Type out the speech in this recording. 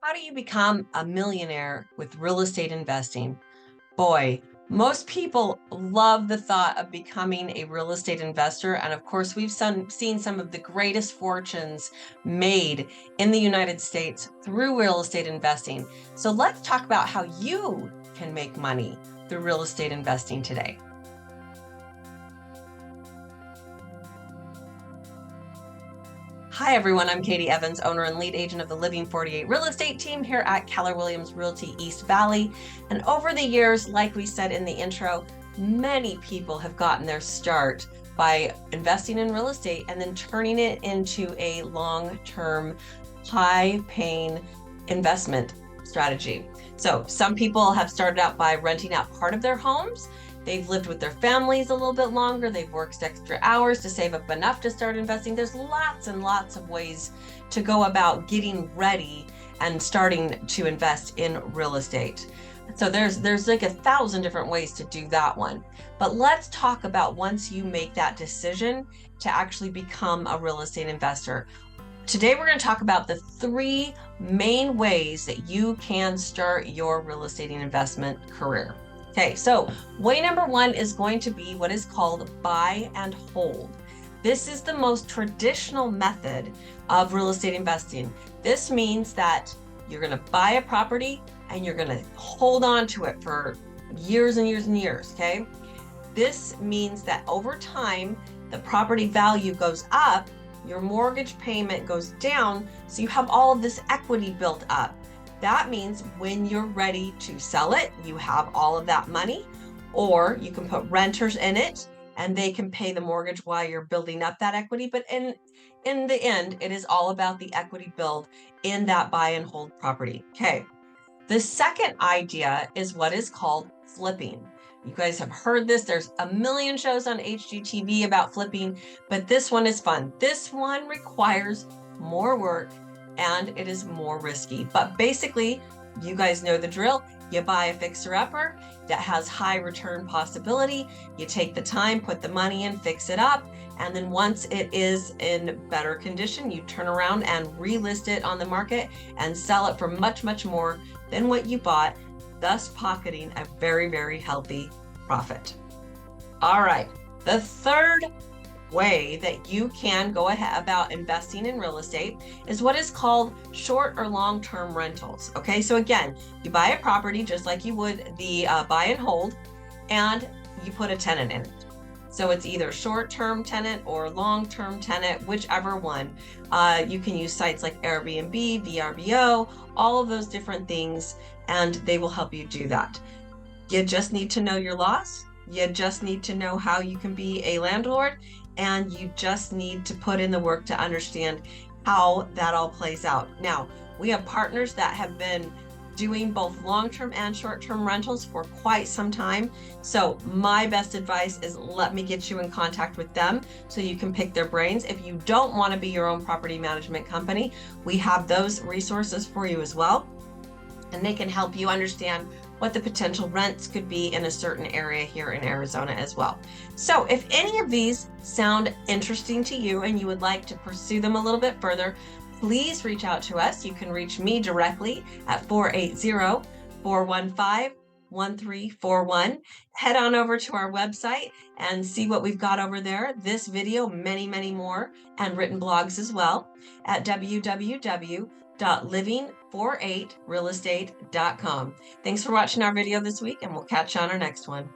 How do you become a millionaire with real estate investing? Boy, most people love the thought of becoming a real estate investor. And of course, seen some of the greatest fortunes made in the United States through real estate investing. So let's talk about how you can make money through real estate investing today. Hi, everyone. I'm Katie Evans, owner and lead agent of the Living 48 real estate team here at Keller Williams Realty East Valley. And over the years, like we said in the intro, many people have gotten their start by investing in real estate and then turning it into a long-term, high-paying investment strategy. So some people have started out by renting out part of their homes. They've lived with their families a little bit longer. They've worked extra hours to save up enough to start investing. There's lots and lots of ways to go about getting ready and starting to invest in real estate. So there's like 1,000 different ways to do that one. But let's talk about once you make that decision to actually become a real estate investor. Today, we're going to talk about the 3 main ways that you can start your real estate investment career. Okay, so way number 1 is going to be what is called buy and hold. This is the most traditional method of real estate investing. This means that you're going to buy a property and you're going to hold on to it for years and years and years, okay? This means that over time, the property value goes up, your mortgage payment goes down, so you have all of this equity built up. That means when you're ready to sell it, you have all of that money, or you can put renters in it and they can pay the mortgage while you're building up that equity. But in the end, it is all about the equity build in that buy and hold property. Okay. The second idea is what is called flipping. You guys have heard this. There's a million shows on HGTV about flipping, but this one is fun. This one requires more work and it is more risky. But basically, you guys know the drill. You buy a fixer-upper that has high return possibility. You take the time, put the money in, fix it up. And then once it is in better condition, you turn around and relist it on the market and sell it for much, much more than what you bought, thus pocketing a very, very healthy profit. All right, the third way that you can go ahead about investing in real estate is what is called short or long-term rentals. Okay, so again, you buy a property just like you would the buy and hold, and you put a tenant in it. So it's either short-term tenant or long-term tenant, whichever one. You can use sites like Airbnb, VRBO, all of those different things, and they will help you do that. You just need to know your laws. You just need to know how you can be a landlord, and you just need to put in the work to understand how that all plays out. Now, we have partners that have been doing both long-term and short-term rentals for quite some time. So my best advice is let me get you in contact with them so you can pick their brains. If you don't want to be your own property management company, we have those resources for you as well. And they can help you understand what the potential rents could be in a certain area here in Arizona as well. So if any of these sound interesting to you and you would like to pursue them a little bit further, please reach out to us. You can reach me directly at 480-415-1341. Head on over to our website and see what we've got over there. This video, many, many more, and written blogs as well at www.living48realestate.com. Thanks for watching our video this week, and we'll catch you on our next one.